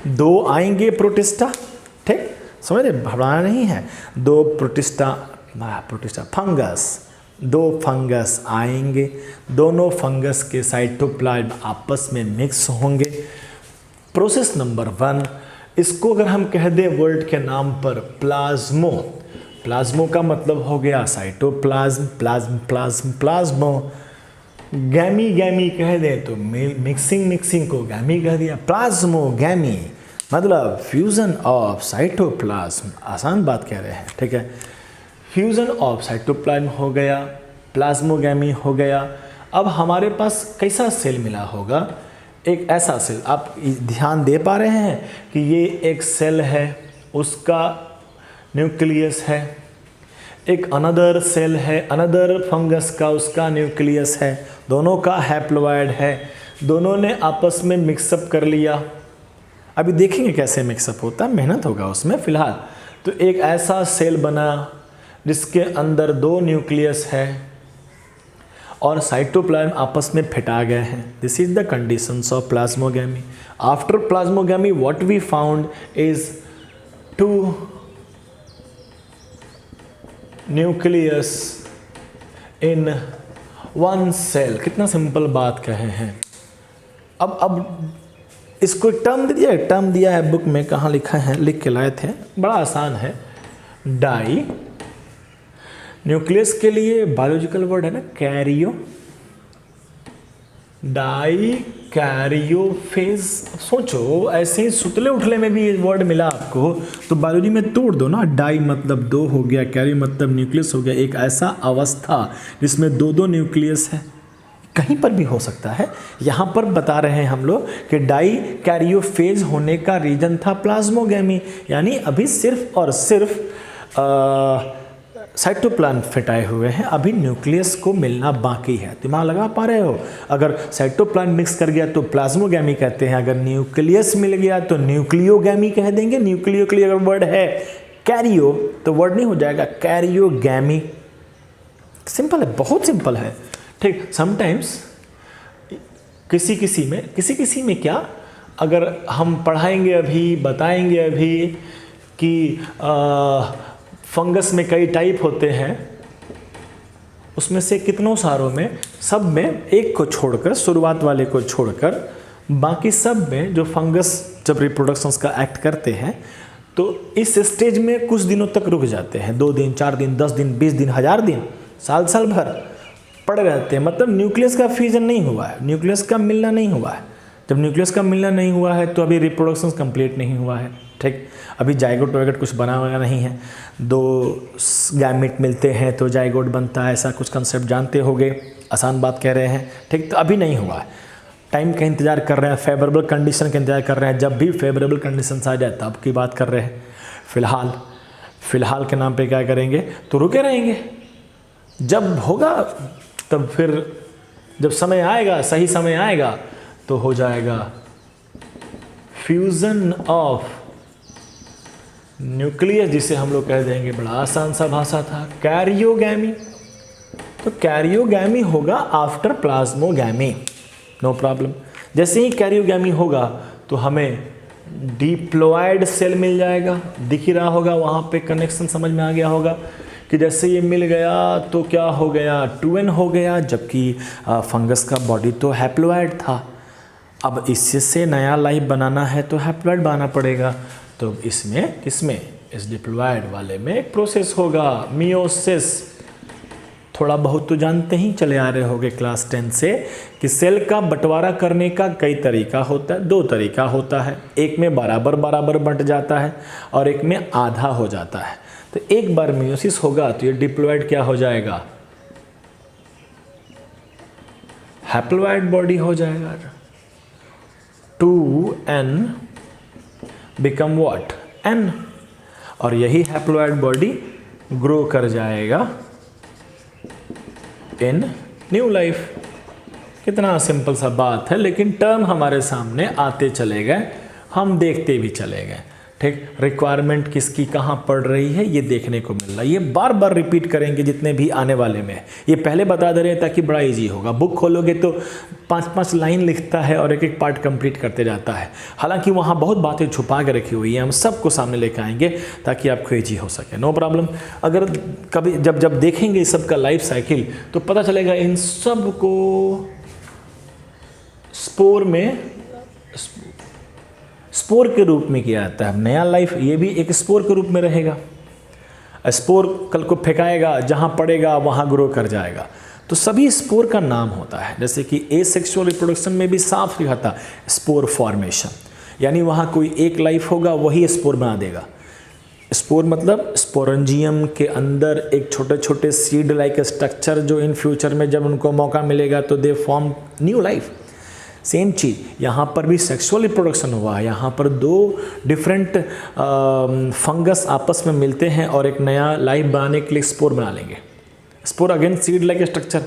दो आएंगे प्रोटिस्टा, ठीक, समझ रहे, घबराना नहीं है। दो प्रोटिस्टा फंगस, दो फंगस आएंगे, दोनों फंगस के साइटोप्लाज्म आपस में मिक्स होंगे। प्रोसेस नंबर 1, इसको अगर हम कह दें वर्ड के नाम पर प्लाज्मो, प्लाज्मो का मतलब हो गया साइटोप्लाज्म, प्लाज्मो, गैमी कह दें तो मिक्सिंग को गैमी कह दिया, प्लाज्मोगैमी मतलब फ्यूजन ऑफ साइटोप्लाज्म। आसान बात कह रहे हैं, ठीक है। फ्यूजन ऑफ साइटोप्लाज्म हो गया, प्लाज्मोगैमी हो गया। अब हमारे पास कैसा सेल मिला होगा, एक ऐसा सेल, आप ध्यान दे पा रहे हैं कि ये एक सेल है, उसका न्यूक्लियस है, एक अनदर सेल है, अनदर फंगस का उसका न्यूक्लियस है, दोनों का हैप्लॉइड है, दोनों ने आपस में मिक्सअप कर लिया। अभी देखेंगे कैसे मिक्सअप होता है, मेहनत होगा उसमें फिलहाल। तो एक ऐसा सेल बना जिसके अंदर दो न्यूक्लियस है और साइटोप्लाज्म आपस में फिटा गए हैं। This is the conditions of plasmogamy. After plasmogamy what we found is two nucleus in one cell. कितना सिंपल कहे हैं। अब इसको टर्म दिया है बुक में, कहाँ लिखा है, लिख के लाए थे, बड़ा आसान है। डाई, न्यूक्लियस के लिए बायोलॉजिकल वर्ड है ना कैरियो, डाई कैरियोफेज। सोचो ऐसे ही सुतले उठले में भी ये वर्ड मिला आपको तो बायोलॉजी में तोड़ दो ना। डाई मतलब दो हो गया, कैरियो मतलब न्यूक्लियस हो गया। एक ऐसा अवस्था जिसमें दो न्यूक्लियस है, कहीं पर भी हो सकता है। यहाँ पर बता रहे हैं हम लोग कि डाई कैरियोफेज होने का रीजन था प्लाज्मोगैमी, यानी अभी सिर्फ और सिर्फ साइटोप्लाज्म फिटाए हुए हैं, अभी न्यूक्लियस को मिलना बाकी है। दिमाग लगा पा रहे हो। अगर साइटोप्लाज्म मिक्स कर गया तो प्लाज्मोगैमी कहते हैं, अगर न्यूक्लियस मिल गया तो न्यूक्लियोगैमी कह देंगे। न्यूक्लियो के लिए अगर वर्ड है कैरियो तो वर्ड नहीं हो जाएगा कैरियोगैमी। सिंपल है, बहुत सिंपल है, ठीक। समटाइम्स किसी में क्या, अगर हम पढ़ाएंगे अभी, बताएंगे अभी कि फंगस में कई टाइप होते हैं, उसमें से कितनों सारों में, सब में एक को छोड़कर, शुरुआत वाले को छोड़कर बाकी सब में जो फंगस जब रिप्रोडक्शंस का एक्ट करते हैं तो इस स्टेज में कुछ दिनों तक रुक जाते हैं। 2 दिन, 4 दिन, 10 दिन, 20 दिन, 1000 दिन, साल भर पड़े रहते हैं। मतलब न्यूक्लियस का फ्यूजन नहीं हुआ है, न्यूक्लियस का मिलना नहीं हुआ है। जब न्यूक्लियस का मिलना नहीं हुआ है तो अभी रिप्रोडक्शन कंप्लीट नहीं हुआ है, ठीक। अभी जाइगोट वाइगोट कुछ बना हुआ नहीं है। 2 गैमेट मिलते हैं तो जाइगोट बनता है, ऐसा कुछ कंसेप्ट जानते होगे। आसान बात कह रहे हैं, ठीक। तो अभी नहीं हुआ है, टाइम का इंतजार कर रहे हैं, फेवरेबल कंडीशन का इंतजार कर रहे हैं। जब भी फेवरेबल कंडीशंस आ जाए तब की बात कर रहे हैं। फ़िलहाल के नाम पे क्या करेंगे, तो रुके रहेंगे। जब होगा तब फिर जब समय आएगा, सही समय आएगा तो हो जाएगा फ्यूजन ऑफ न्यूक्लियस, जिसे हम लोग कह देंगे, बड़ा आसान सा भाषा था, कैरियोगैमी। तो कैरियोगैमी होगा आफ्टर प्लाज्मोगैमी, नो प्रॉब्लम। जैसे ही कैरियोगैमी होगा तो हमें डिप्लॉयड सेल मिल जाएगा, दिख ही रहा होगा, वहाँ पे कनेक्शन समझ में आ गया होगा कि जैसे ये मिल गया तो क्या हो गया, 2n हो गया, जबकि फंगस का बॉडी तो हैप्लॉयड था। अब इससे नया लाइफ बनाना है तो हैप्लॉयड बनाना पड़ेगा। तो इसमें किसमें, इस डिप्लॉयड वाले में एक प्रोसेस होगा, मियोसिस। थोड़ा बहुत तो जानते ही चले आ रहे होंगे क्लास 10 से कि सेल का बंटवारा करने का कई तरीका होता है, 2 तरीका होता है। एक में बराबर बराबर बंट जाता है और एक में आधा हो जाता है। तो एक बार मियोसिस होगा तो ये डिप्लॉयड क्या हो जाएगा, हैप्लॉयड बॉडी हो जाएगा। 2n बिकम व्हाट, n, और यही हैप्लॉयड बॉडी ग्रो कर जाएगा इन न्यू लाइफ। कितना सिंपल सा बात है, लेकिन टर्म हमारे सामने आते चले गए, हम देखते भी चले गए। ठीक, रिक्वायरमेंट किसकी कहाँ पड़ रही है ये देखने को मिल रहा है। ये बार बार रिपीट करेंगे जितने भी आने वाले में, ये पहले बता दे रहे हैं ताकि बड़ा इजी होगा। बुक खोलोगे तो 5-5 लाइन लिखता है और एक एक पार्ट कंप्लीट करते जाता है। हालांकि वहाँ बहुत बातें छुपा के रखी हुई हैं, हम सबको सामने लेकर आएंगे ताकि आपको इजी हो सके, नो प्रॉब्लम। अगर कभी जब देखेंगे इस सब का लाइफ साइकिल तो पता चलेगा इन सब को स्पोर के रूप में किया जाता है। नया लाइफ ये भी एक स्पोर के रूप में रहेगा। स्पोर कल को फेंकाएगा, जहाँ पड़ेगा वहाँ ग्रो कर जाएगा। तो सभी स्पोर का नाम होता है, जैसे कि एसेक्सुअल रिप्रोडक्शन में भी साफ लिखा था स्पोर फॉर्मेशन, यानी वहाँ कोई एक लाइफ होगा वही स्पोर बना देगा। स्पोर मतलब स्पोरेंजियम के अंदर एक छोटे छोटे सीड लाइक स्ट्रक्चर जो इन फ्यूचर में जब उनको मौका मिलेगा तो they form new life. Same चीज़ यहाँ पर भी सेक्सुअल रिप्रोडक्शन हुआ है। यहाँ पर 2 डिफरेंट फंगस आपस में मिलते हैं और एक नया लाइफ बनाने के लिए स्पोर बना लेंगे। Spore again seed like structure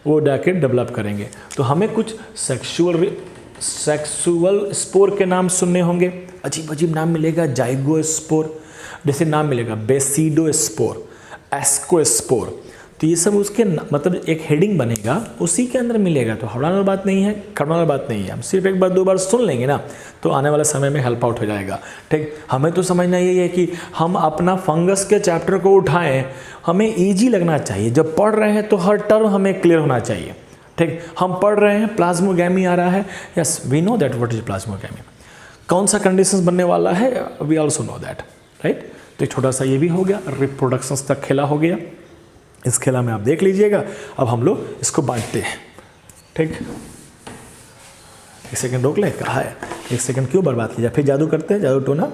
वो जाके डेवलप करेंगे। तो हमें कुछ सेक्सुअल स्पोर के नाम सुनने होंगे, अजीब अजीब नाम मिलेगा। जाइगोस्पोर जैसे नाम मिलेगा, बेसिडोस्पोर, एस्कोस्पोर। तो ये सब उसके मतलब एक हेडिंग बनेगा, उसी के अंदर मिलेगा। तो हड़ाने वाली बात नहीं है, करने वाली बात नहीं है। हम सिर्फ एक बार 2 बार सुन लेंगे ना तो आने वाले समय में हेल्प आउट हो जाएगा। ठीक, हमें तो समझना यही है कि हम अपना फंगस के चैप्टर को उठाएं, हमें ईजी लगना चाहिए। जब पढ़ रहे हैं तो हर टर्म हमें क्लियर होना चाहिए। ठीक, हम पढ़ रहे हैं प्लाज्मोगैमी आ रहा है, yes we know that what is plasmogamy, कौन सा कंडीशंस बनने वाला है we also know that, right. तो छोटा सा ये भी हो गया, रिप्रोडक्शंस तक खेला हो गया। इस खेला में आप देख लीजिएगा। अब हम लोग इसको बांटते हैं। ठीक, 1 सेकंड रोक ले, कहा है 1 सेकंड क्यों बर्बाद किया, फिर जादू करते हैं, जादू टोना।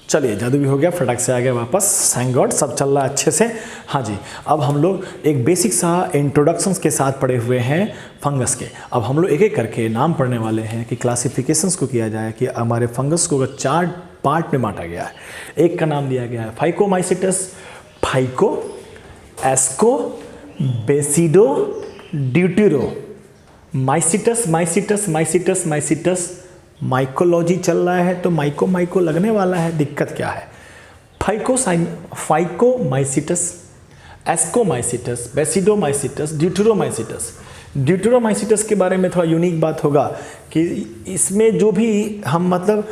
चलिए जादू भी हो गया, फटाक से आ गया वापस, थैंक गॉड सब चल रहा है अच्छे से। हाँ जी, अब हम लोग एक बेसिक सा इंट्रोडक्शंस के साथ पढ़े हुए हैं फंगस के। अब हम लोग एक एक करके नाम पढ़ने वाले हैं कि क्लासिफिकेशंस को किया जाए कि हमारे फंगस को 4 पार्ट में बांटा गया है। एक का नाम दिया गया है फाइकोमाइसिटस, फाइको, एस्को, बेसिडो, ड्यूटेरो, माइसिटस, माइसिटस, माइसिटस, माइसिटस। माइकोलॉजी चल रहा है तो माइको लगने वाला है, दिक्कत क्या है। फाइकोमाइसिटस, एस्कोमाइसिटस, बेसिडोमाइसिटस, ड्यूटेरोमाइसिटस। ड्यूटेरोमाइसिटस के बारे में थोड़ा यूनिक बात होगा कि इसमें जो भी हम मतलब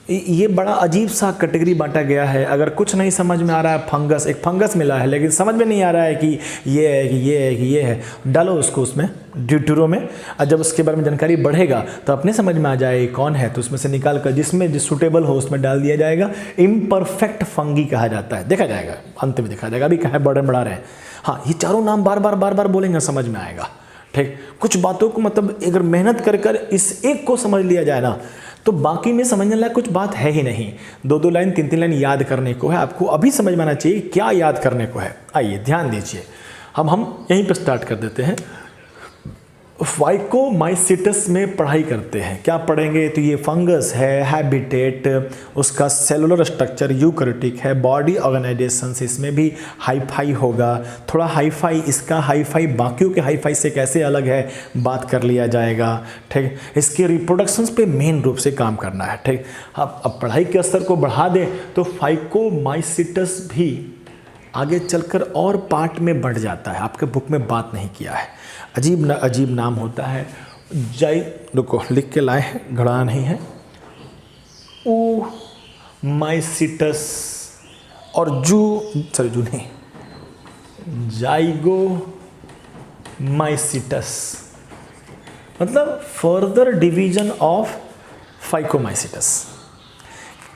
ये बड़ा अजीब सा कैटेगरी बांटा गया है। अगर कुछ नहीं समझ में आ रहा है, फंगस एक फंगस मिला है लेकिन समझ में नहीं आ रहा है कि ये है कि ये है कि ये है, डालो उसको उसमें ड्यूटेरो में, और जब उसके बारे में जानकारी बढ़ेगा तो अपने समझ में आ जाए कौन है, तो उसमें से निकाल कर जिसमें जिस सूटेबल हो उसमें डाल दिया जाएगा। इम्परफेक्ट फंगी कहा जाता है, देखा जाएगा अंत में देखा जाएगा। अभी कहा बर्डन बढ़ा रहे हैं। हाँ, ये चारों नाम बार बार बोलेंगे, समझ में आएगा। ठीक, कुछ बातों को मतलब अगर मेहनत कर इस एक को समझ लिया जाए ना तो बाकी में समझने लायक कुछ बात है ही नहीं। 2 लाइन 3 लाइन याद करने को है, आपको अभी समझ में आना चाहिए क्या याद करने को है। आइए ध्यान दीजिए, हम यहीं पर स्टार्ट कर देते हैं। फाइकोमाइसिटस में पढ़ाई करते हैं। क्या पढ़ेंगे? तो ये फंगस है, हैबिटेट, उसका सेलुलर स्ट्रक्चर यूकैरियोटिक है, बॉडी ऑर्गेनाइजेशन इसमें भी हाईफाई होगा। थोड़ा हाईफाई, इसका हाईफाई बाकियों के हाईफाई से कैसे अलग है बात कर लिया जाएगा। ठीक, इसके रिप्रोडक्शंस पे मेन रूप से काम करना है। ठीक, अब पढ़ाई के स्तर को बढ़ा दें तो फाइकोमाइसिटस भी आगे चलकर और पार्ट में बढ़ जाता है, आपके बुक में बात नहीं किया है। अजीब नाम होता है। रुको लिख के लाए हैं, घड़ा नहीं है। माइसिटस और जू नहीं, जाइगोमाइसिटस मतलब फर्दर डिवीजन ऑफ फाइकोमाइसिटस।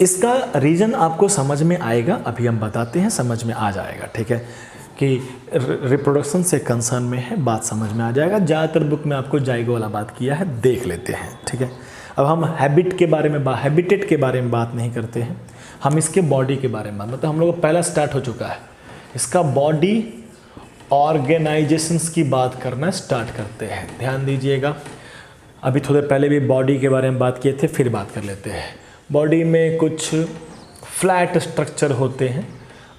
इसका रीजन आपको समझ में आएगा, अभी हम बताते हैं, समझ में आ जाएगा। ठीक है कि रिप्रोडक्शन से कंसर्न में है, बात समझ में आ जाएगा। ज़्यादातर बुक में आपको जाइगो वाला बात किया है, देख लेते हैं। ठीक है, अब हम हैबिटेट के बारे में बात नहीं करते हैं, हम इसके बॉडी के बारे में मतलब हम लोग पहला स्टार्ट हो चुका है। इसका बॉडी ऑर्गेनाइजेशंस की बात करना स्टार्ट करते हैं। ध्यान दीजिएगा, अभी थोड़े पहले भी बॉडी के बारे में बात किए थे, फिर बात कर लेते हैं। बॉडी में कुछ फ्लैट स्ट्रक्चर होते हैं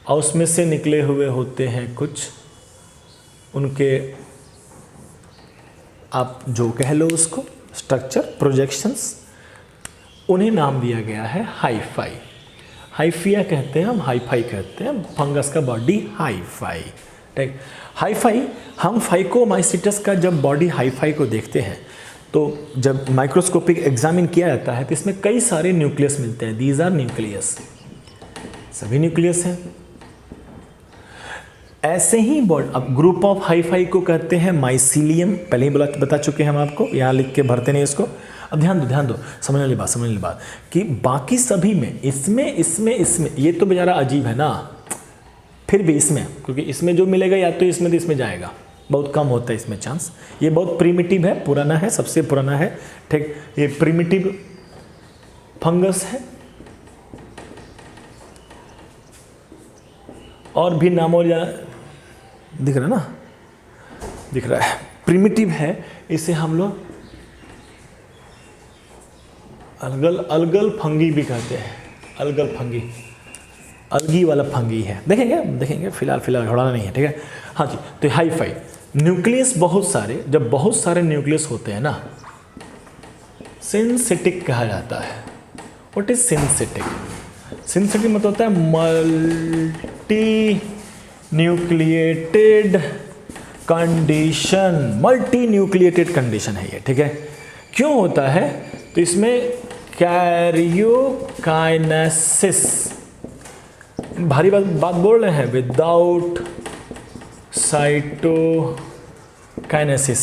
और उसमें से निकले हुए होते हैं कुछ उनके, आप जो कह लो उसको, स्ट्रक्चर प्रोजेक्शंस, उन्हें नाम दिया गया है हाईफाई। हाइफिया कहते हैं हम, हाईफाई कहते हैं। फंगस का बॉडी हाईफाई। ठीक, हाईफाई, हम फाइकोमाइसिटस का जब बॉडी हाईफाई को देखते हैं तो जब माइक्रोस्कोपिक एग्जामिन किया जाता है तो इसमें कई सारे न्यूक्लियस मिलते हैं। दीज आर न्यूक्लियस, सभी न्यूक्लियस हैं। ऐसे ही अब ग्रुप ऑफ हाईफाई को कहते हैं माइसीलियम, पहले ही बता चुके हैं हम आपको, यहाँ लिख के भरते नहीं इसको। अब ध्यान दो, समझने वाली बात कि बाकी सभी में इसमें ये तो बेचारा अजीब है ना, फिर भी इसमें, क्योंकि इसमें जो मिलेगा या तो इसमें जाएगा, बहुत कम होता है इसमें चांस। ये बहुत प्रिमिटिव है, पुराना है, सबसे पुराना है। ठीक, ये प्रिमिटिव फंगस है। और भी नामों दिख रहा है ना, दिख रहा है, प्रिमिटिव है। इसे हम लोग अलगल फंगी भी कहते हैं। अलगल फंगी, अलगी वाला फंगी है, देखेंगे फिलहाल घोड़ाना नहीं है। ठीक है, हाँ जी। तो हाईफाई न्यूक्लियस बहुत सारे, जब बहुत सारे न्यूक्लियस होते हैं ना, सिंथेटिक कहा जाता है। What is synthetic? सिंथेटिक मतलब होता है multi nucleated condition. Multi nucleated condition है ये। ठीक है, क्यों होता है? तो इसमें कैरियोकाइनेसिस, भारी बात बोल रहे हैं, विदाउट साइटोकाइनेसिस।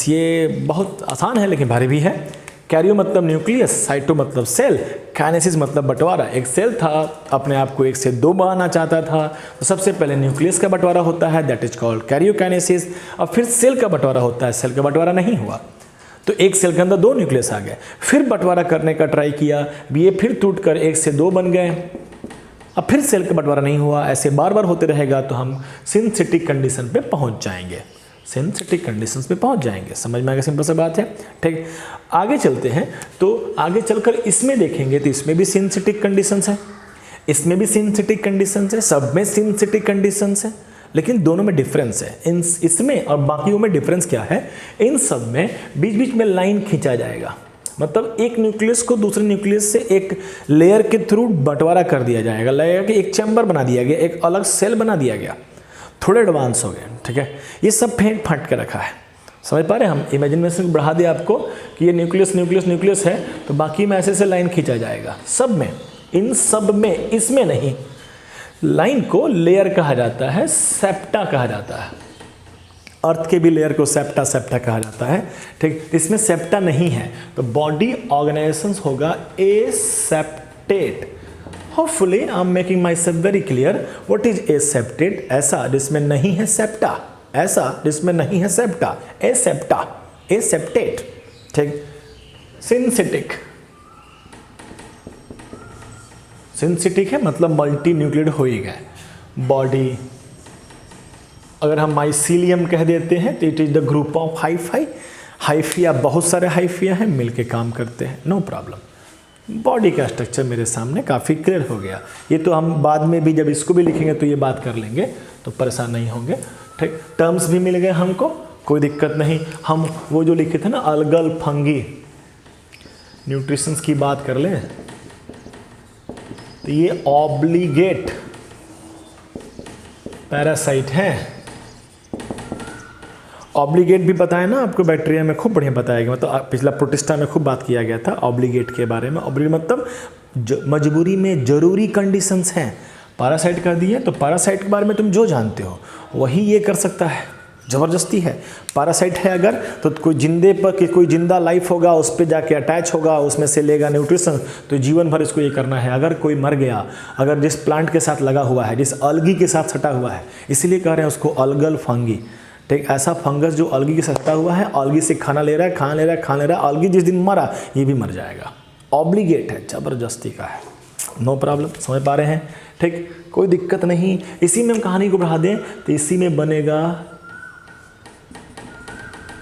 ये बहुत आसान है लेकिन भारी भी है। कैरियो मतलब न्यूक्लियस, साइटो मतलब सेल, काइनेसिस मतलब बंटवारा। एक सेल था, अपने आप को 1 से 2 बनाना चाहता था, तो सबसे पहले न्यूक्लियस का बंटवारा होता है, दैट इज कॉल्ड कैरियोकाइनेसिस। और फिर सेल का बंटवारा होता है, सेल का बंटवारा नहीं हुआ तो एक सेल के अंदर 2 न्यूक्लियस आ गए, फिर बंटवारा करने का ट्राई किया, ये फिर टूटकर 1 से 2 बन गए, अब फिर सेल का बंटवारा नहीं हुआ। ऐसे बार बार होते रहेगा तो हम सिंथेटिक कंडीशन पे पहुंच जाएंगे, सिंथेटिक कंडीशंस पे पहुंच जाएंगे। समझ में आ गया? सिंपल सा बात है। ठीक, आगे चलते हैं। तो आगे चलकर इसमें देखेंगे तो इसमें भी सिंथेटिक कंडीशंस है, इसमें भी सिंथेटिक कंडीशंस है, सब में सिंथेटिक कंडीशंस है, लेकिन दोनों में डिफरेंस है। इसमें और बाकियों में डिफरेंस क्या है? इन सब में बीच बीच में लाइन खींचा जाएगा, मतलब एक न्यूक्लियस को दूसरे न्यूक्लियस से एक लेयर के थ्रू बंटवारा कर दिया जाएगा, लेयर के एक चैम्बर बना दिया गया, एक अलग सेल बना दिया गया, थोड़े एडवांस हो गए। ठीक है, ये सब फेंट फाट के रखा है। समझ पा रहे हैं? हम इमेजिनेशन बढ़ा दिया आपको कि ये न्यूक्लियस है, तो बाकी में ऐसे लाइन खींचा जाएगा सब में, इन सब में, इसमें नहीं। लाइन को लेयर कहा जाता है, सेप्टा कहा जाता है। अर्थ के भी लेयर को सेप्टा कहा जाता है। ठीक, इसमें सेप्टा नहीं है तो बॉडी ऑर्गेनाइजेशंस होगा aseptate. Hopefully I am making my self very clear. What is aseptate? ऐसा जिसमें नहीं है सेप्टा, ऐसा जिसमें नहीं है सेप्टा, एसेप्टा, एसेप्टेट। ठीक, सिंथेटिक है मतलब मल्टी न्यूक्लिएटेड हो ही गए। बॉडी अगर हम माइसीलियम कह देते हैं तो it is the group of hyphae. Hyphae, बहुत सारे हाइफिया हैं, मिल के काम करते हैं, नो प्रॉब्लम। बॉडी का स्ट्रक्चर मेरे सामने काफ़ी क्लियर हो गया। ये तो हम बाद में भी जब इसको भी लिखेंगे तो ये बात कर लेंगे, तो परेशान नहीं होंगे। ठीक, टर्म्स भी मिल गए हमको, कोई दिक्कत नहीं। हम वो जो लिखे थे ना अलगल फंगी न्यूट्रिशंस की बात कर लें, तो ये ऑब्लिगेट पैरासाइट है। ऑब्लिगेट भी पता है ना आपको, बैक्टीरिया में खूब बढ़िया बताया गया, मतलब पिछला प्रोटिस्टा में खूब बात किया गया था ऑब्लिगेट के बारे में। ऑब्लिगेट मतलब मजबूरी में जरूरी कंडीशंस हैं। पैरासाइट कर दिए तो पैरासाइट के बारे में तुम जो जानते हो वही ये कर सकता है, ज़बरदस्ती है। पैरासाइट है अगर तो कोई जिंदे पर कि कोई जिंदा लाइफ होगा उस पर जाके अटैच होगा, उसमें से लेगा न्यूट्रिशन, तो जीवन भर इसको ये करना है। अगर कोई मर गया, अगर जिस प्लांट के साथ लगा हुआ है, जिस अलगी के साथ सटा हुआ है, इसीलिए कह रहे हैं उसको अलगल फंगी। ठीक, ऐसा फंगस जो अलगी के साथ सटा हुआ है, अलगी से खाना ले रहा है, खाना ले रहा है, खाना ले रहा है, अलगी जिस दिन मरा ये भी मर जाएगा। ऑब्लिगेट है, ज़बरदस्ती का है, नो प्रॉब्लम। समझ पा रहे हैं? ठीक, कोई दिक्कत नहीं। इसी में हम कहानी को बढ़ा दें तो इसी में बनेगा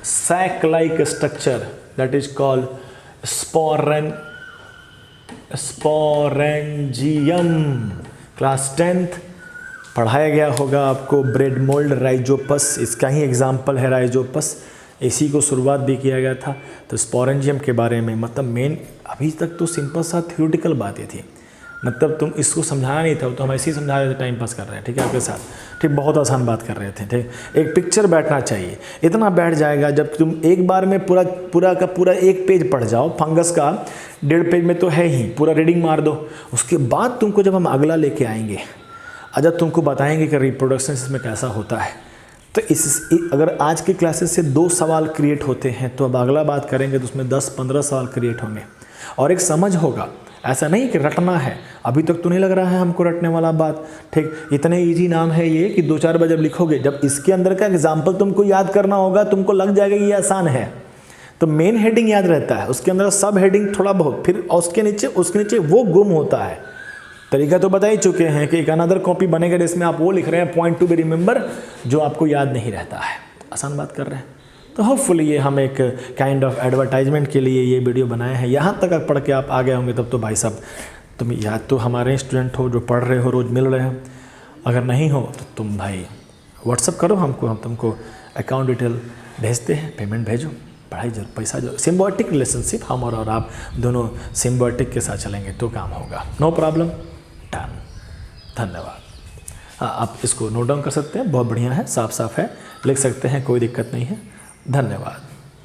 sac like structure, that is called sporangium. Class 10th पढ़ाया गया होगा आपको। ब्रेड मोल्ड राइजोपस इसका ही एग्जाम्पल है, राइजोपस, इसी को शुरुआत भी किया गया था। तो स्पोरेंजियम के बारे में मतलब मेन, अभी तक तो सिंपल सा थ्योरेटिकल बातें थी, मतलब तुम इसको समझाना नहीं था, तो हम ऐसे ही समझा रहे थे, टाइम पास कर रहे हैं। ठीक है, आपके साथ। ठीक, बहुत आसान बात कर रहे थे। ठीक, एक पिक्चर बैठना चाहिए, इतना बैठ जाएगा जब तुम एक बार में पूरा का पूरा एक पेज पढ़ जाओ। फंगस का 1.5 पेज में तो है ही, पूरा रीडिंग मार दो। उसके बाद तुमको जब हम अगला लेके आएंगे, जब तुमको बताएंगे कि रिप्रोडक्शन इसमें कैसा होता है, तो अगर आज के क्लासेस से 2 सवाल क्रिएट होते हैं, तो अब अगला बात करेंगे तो उसमें 10-15 सवाल क्रिएट होंगे और एक समझ होगा। ऐसा नहीं कि रटना है, अभी तक तो नहीं लग रहा है हमको रटने वाला बात। ठीक, इतने इजी नाम है ये कि 2-4 बार जब लिखोगे, जब इसके अंदर का एग्जाम्पल तुमको याद करना होगा, तुमको लग जाएगा कि ये आसान है। तो मेन हेडिंग याद रहता है, उसके अंदर सब हेडिंग थोड़ा बहुत, फिर उसके नीचे वो गुम होता है। तरीका तो बता ही चुके हैं कि एक अनदर कॉपी बनेगा जिसमें आप वो लिख रहे हैं पॉइंट टू बी रिमेंबर, जो आपको याद नहीं रहता है। आसान बात कर रहे हैं। तो होपफुली ये हम एक काइंड ऑफ एडवर्टाइजमेंट के लिए ये वीडियो बनाए हैं। यहाँ तक पढ़ के आप आ गए होंगे तब तो भाई साहब तुम या तो हमारे स्टूडेंट हो जो पढ़ रहे हो, रोज़ मिल रहे हो। अगर नहीं हो तो तुम भाई व्हाट्सअप करो हमको, हम तुमको अकाउंट डिटेल भेजते हैं, पेमेंट भेजो, पढ़ाई जो पैसा जो सिम्बायोटिक रिलेशनशिप, हम और आप दोनों सिम्बायोटिक के साथ चलेंगे तो काम होगा। No problem, done. धन्यवाद। हाँ, आप इसको नोट डाउन कर सकते हैं, बहुत बढ़िया है, साफ साफ है, लिख सकते हैं, कोई दिक्कत नहीं है। धन्यवाद।